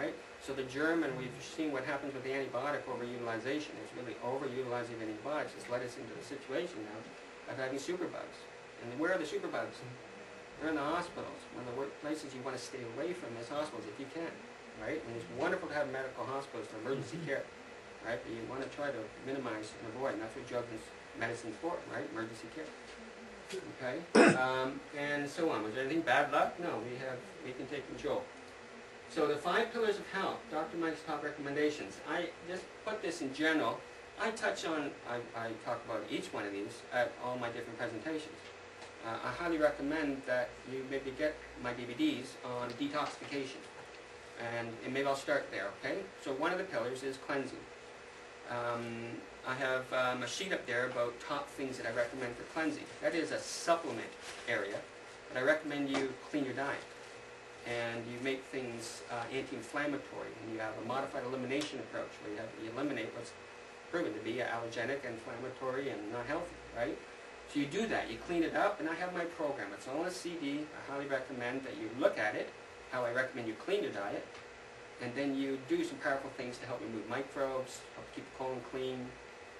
right? So the germ, and we've seen what happens with the antibiotic overutilization. It's really overutilizing antibiotics. It's led us into the situation now of having superbugs. And where are the superbugs? They're in the hospitals. One of the places you want to stay away from is hospitals if you can, right? And it's wonderful to have medical hospitals for emergency care, right? But you want to try to minimize and avoid, and that's what drugs and medicine's for, right? Emergency care. Okay, and so on. Was there anything bad luck? No, we can take control. So the 5 pillars of health, Dr. Mike's top recommendations. I just put this in general. I talk about each one of these at all my different presentations. I highly recommend that you maybe get my DVDs on detoxification. And maybe I'll start there, okay? So one of the pillars is cleansing. I have a sheet up there about top things that I recommend for cleansing. That is a supplement area, but I recommend you clean your diet. And you make things anti-inflammatory, and you have a modified elimination approach where you eliminate what's proven to be allergenic, inflammatory, and not healthy, right? So you do that, you clean it up, and I have my program. It's on a CD. I highly recommend that you look at it, how I recommend you clean your diet, and then you do some powerful things to help remove microbes, help keep the colon clean,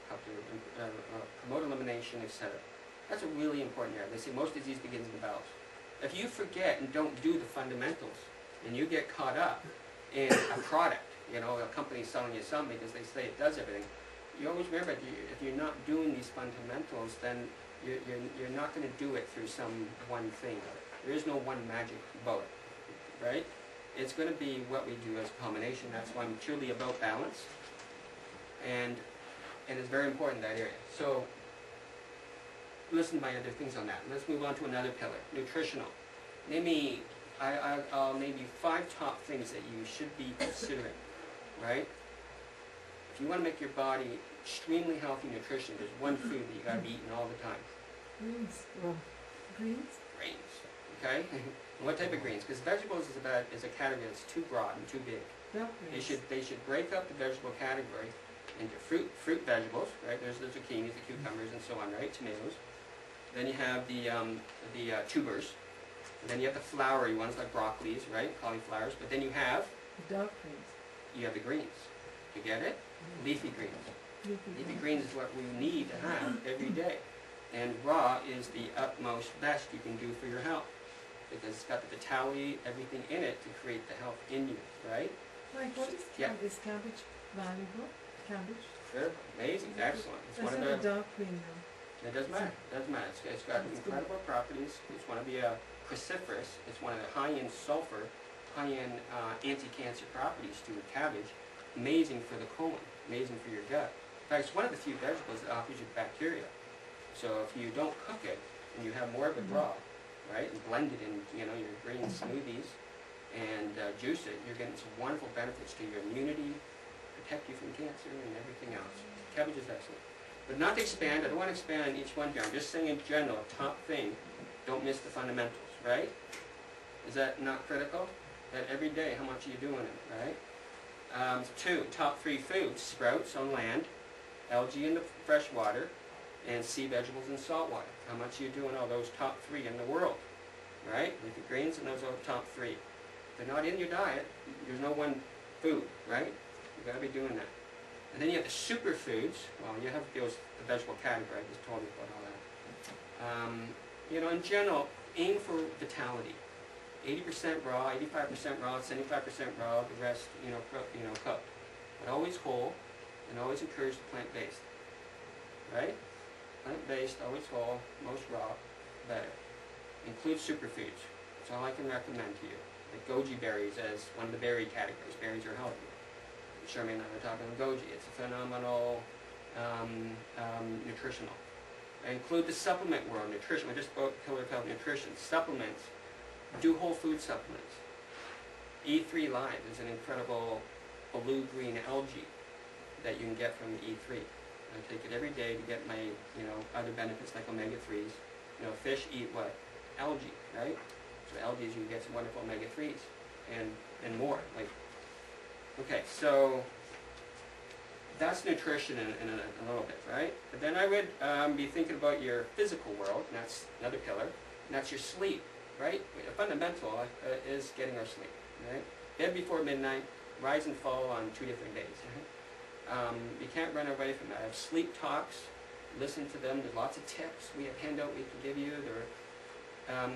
help to promote elimination, etc. That's a really important area. They say most disease begins in the bowels. If you forget and don't do the fundamentals, and you get caught up in a product, you know, a company selling you something because they say it does everything, you always remember, if you're not doing these fundamentals, then you're not going to do it through some one thing. There is no one magic bullet, right? It's going to be what we do as a combination. That's why I'm truly about balance, and it's very important in that area. So listen to my other things on that. Let's move on to another pillar, nutritional. I'll name you 5 top things that you should be considering, right? If you want to make your body extremely healthy nutrition, there's one food that you got to be eating all the time. Greens. Greens? Greens, okay? What type of greens? Because vegetables is a category that's too broad and too big. They should break up the vegetable category into fruit vegetables, right? There's the zucchinis, the cucumbers, and so on, right? Tomatoes. Then you have the tubers. And then you have the flowery ones like broccolis, right? Cauliflowers. But then you have the dark greens. You have the greens. You get it? Leafy greens. Leafy greens is what we need to have every day. And raw is the utmost best you can do for your health, because it's got the vitality, everything in it to create the health in you, right? Like, what is cabbage valuable? Cabbage? Sure, amazing, excellent. It's one of the dark green now. It doesn't matter. It doesn't matter. It's got incredible properties. It's one of the cruciferous. It's one of the high-end sulfur, high-end anti-cancer properties to cabbage. Amazing for the colon. Amazing for your gut. In fact, it's one of the few vegetables that offers you bacteria. So if you don't cook it and you have more of it raw, right, and blend it in, you know, your green smoothies and juice it, you're getting some wonderful benefits to your immunity, protect you from cancer and everything else. Cabbage is excellent. But not to expand, I don't want to expand on each one here. I'm just saying in general, top thing, don't miss the fundamentals, right? Is that not critical? That every day, how much are you doing it, right? 2, top 3 foods, sprouts on land, algae in the fresh water, and sea vegetables in salt water. How much are you doing all those top 3 in the world, right? Leafy greens, and those are the top 3. If they're not in your diet, there's no one food, right? You've got to be doing that. And then you have the superfoods. Well, you have the vegetable category. I just told you about all that. You know, in general, aim for vitality. 80% raw, 85% raw, 75% raw. The rest, cooked. But always whole, and always encourage the plant-based. Right? Plant-based, always whole, most raw, better. Include superfoods. That's all I can recommend to you. Like goji berries as one of the berry categories. Berries are healthy. Sherman and I were talking about goji. It's a phenomenal nutritional. I include the supplement world, nutrition. I just spoke pillar of health nutrition. Supplements. Do whole food supplements. E3 Live is an incredible blue-green algae that you can get from E3. I take it every day to get my, other benefits like omega-3s. Fish eat what? Algae, right? So algae, you can get some wonderful omega-3s and more. Okay, so that's nutrition in a little bit, right? But then I would be thinking about your physical world, and that's another pillar, and that's your sleep, right? A fundamental is getting our sleep, right? Bed before midnight, rise and fall on 2 different days. You can't run away from that. I have sleep talks. Listen to them. There's lots of tips. We have handout we can give you.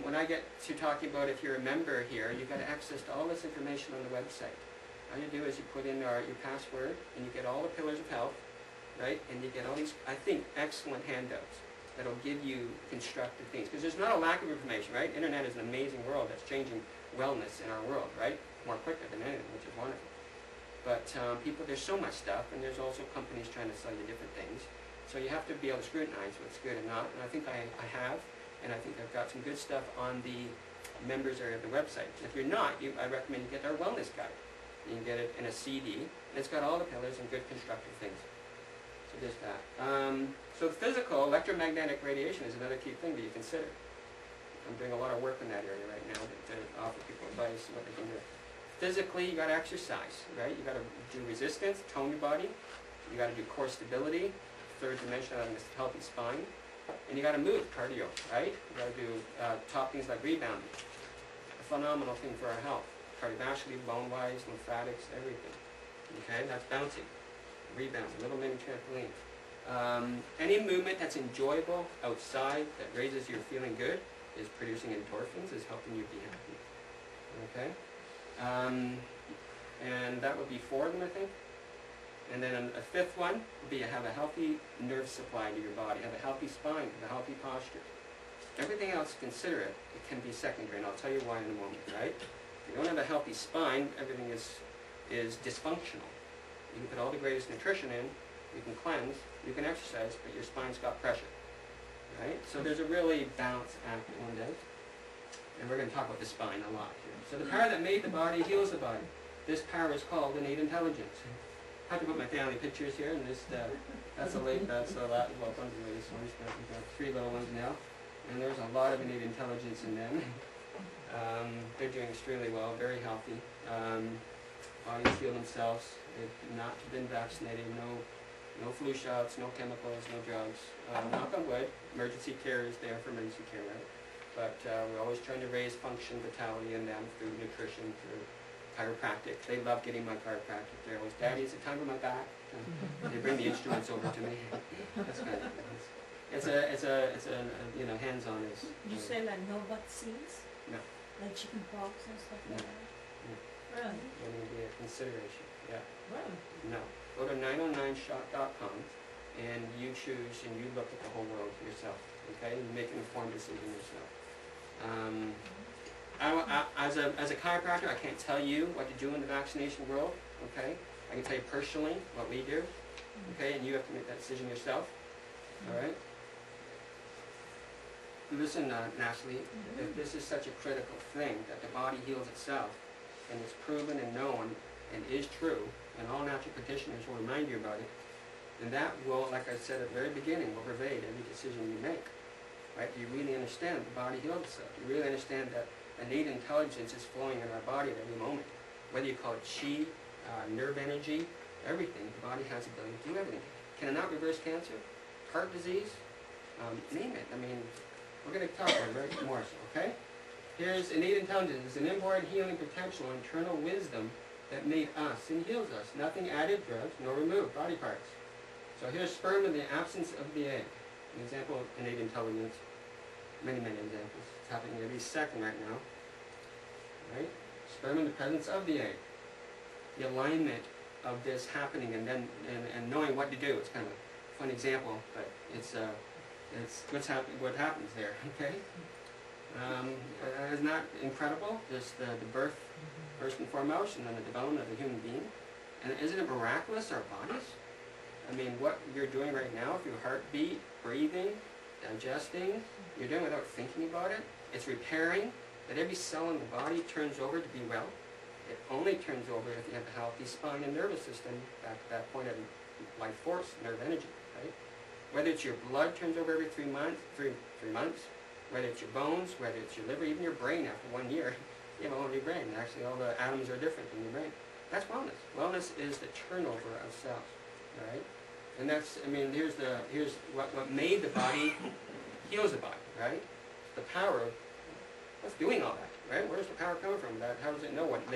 When I get to talking about if you're a member here, you've got access to all this information on the website. All you do is you put in your password, and you get all the pillars of health, right? And you get all these, I think, excellent handouts that'll give you constructive things. Because there's not a lack of information, right? Internet is an amazing world that's changing wellness in our world, right? More quicker than anything, which is wonderful. But there's so much stuff, and there's also companies trying to sell you different things. So you have to be able to scrutinize what's good and not. And I think I have. And I think I've got some good stuff on the members area of the website. If you're not, I recommend you get our wellness guide. You can get it in a CD, and it's got all the pillars and good constructive things. So just that. So physical electromagnetic radiation is another key thing that you consider. I'm doing a lot of work in that area right now to offer people advice on what they can do. Physically, you got to exercise, right? You got to do resistance, tone your body. You got to do core stability, third dimension on this healthy spine. And you got to move, cardio, right? You got to do top things like rebounding. A phenomenal thing for our health. Cardiovascularly, bone-wise, lymphatics, everything. Okay, that's bouncing. Rebounding, little mini trampoline. Any movement that's enjoyable outside that raises your feeling good is producing endorphins, is helping you be happy. Okay? And that would be 4 of them, I think. And then a 5th one would be have a healthy nerve supply to your body, have a healthy spine, have a healthy posture. Everything else, consider it. It can be secondary, and I'll tell you why in a moment, right? If you don't have a healthy spine, everything is dysfunctional. You can put all the greatest nutrition in, you can cleanse, you can exercise, but your spine's got pressure, right? So there's a really balanced act that one does. And we're going to talk about the spine a lot here. So the power that made the body heals the body. This power is called innate intelligence. I have to put my family pictures here, and that's a late, well, one's the latest ones, but we've got 3 little ones now, and there's a lot of innate intelligence in them. They're doing extremely well, very healthy. Bodies heal themselves. They've not been vaccinated, no flu shots, no chemicals, no drugs. Knock on wood, emergency care is there for emergency care, right? But we're always trying to raise function, vitality in them through nutrition, through chiropractic. They love getting my chiropractic. They're always, Daddy, is it time for my back? They bring the instruments over to me. That's kind of it's a hands-on is. You say like no vaccines? No. Like chicken pox and stuff like that? Really? That would be a consideration. Yeah. Really? No. Go to 909shot.com and you choose and you look at the whole world for yourself. Okay? And make an informed decision yourself. As a chiropractor, I can't tell you what to do in the vaccination world, okay? I can tell you personally what we do, okay? And you have to make that decision yourself, all right? Listen, Natalie, if this is such a critical thing, that the body heals itself, and it's proven and known, and is true, and all natural practitioners will remind you about it, then that will, like I said at the very beginning, will pervade every decision you make, right? You really understand the body heals itself. You really understand that innate intelligence is flowing in our body at every moment. Whether you call it chi, nerve energy, everything, the body has the ability to do everything. Can it not reverse cancer? Heart disease? Name it. I mean, we're going to talk about it more so, okay? Here's innate intelligence. It's an inborn healing potential, internal wisdom that made us and heals us. Nothing added, drugs, nor removed, body parts. So here's sperm in the absence of the egg. An example of innate intelligence. Many, many examples. It's happening every second right now. Right? Sperm in the presence of the egg. The alignment of this happening and then and knowing what to do. It's kind of a fun example, but it's what happens there. Okay? Isn't that incredible? Just the birth, first and foremost, and then the development of a human being. And isn't it miraculous, our bodies? I mean, what you're doing right now through heartbeat, breathing, digesting, you're doing without thinking about it. It's repairing, that every cell in the body turns over to be well. It only turns over if you have a healthy spine and nervous system back to that point of life force, nerve energy, right? Whether it's your blood turns over every 3 months, whether it's your bones, whether it's your liver, even your brain after 1 year, you have a whole new brain. Actually, all the atoms are different in your brain. That's wellness. Wellness is the turnover of cells, right? And that's, I mean, here's what made the body heals the body, right? The power of what's doing all that, right? Where's the power coming from? How does it know what?